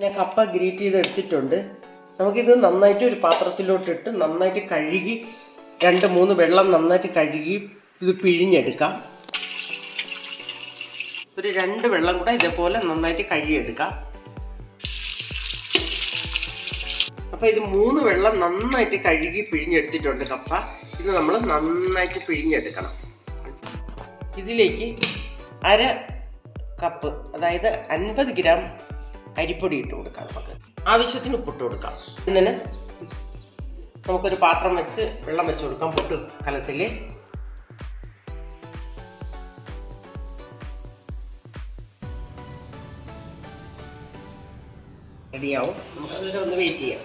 ഞാൻ കപ്പ ഗ്രേറ്റ് ചെയ്ത് എടുത്തിട്ടുണ്ട്. നമുക്കിത് നന്നായിട്ട് ഒരു പാത്രത്തിലോട്ടിട്ട് നന്നായിട്ട് കഴുകി 2-3 വെള്ളം നന്നായിട്ട് കഴുകി ഇത് പിഴിഞ്ഞെടുക്കാം. ഒരു 2 വെള്ളം കൂടെ ഇതേപോലെ നന്നായിട്ട് കഴുകിയെടുക്കാം. അപ്പോൾ ഇത് 3 വെള്ളം നന്നായിട്ട് കഴുകി പിഴിഞ്ഞെടുത്തിട്ടുണ്ട് കപ്പ. ഇത് നമ്മൾ നന്നായിട്ട് പിഴിഞ്ഞെടുക്കണം. ഇതിലേക്ക് 1/2 കപ്പ്, അതായത് 50 ഗ്രാം അരിപ്പൊടി ഇട്ട് കൊടുക്കാം. നമുക്ക് ആവശ്യത്തിന് ഉപ്പിട്ട് കൊടുക്കാം. ഇതിന് നമുക്കൊരു പാത്രം വെച്ച് വെള്ളം വെച്ച് കൊടുക്കാം. പൊട്ട് കലത്തിൽ റെഡിയാവും. നമുക്ക് ഒന്ന് വെയിറ്റ് ചെയ്യാം.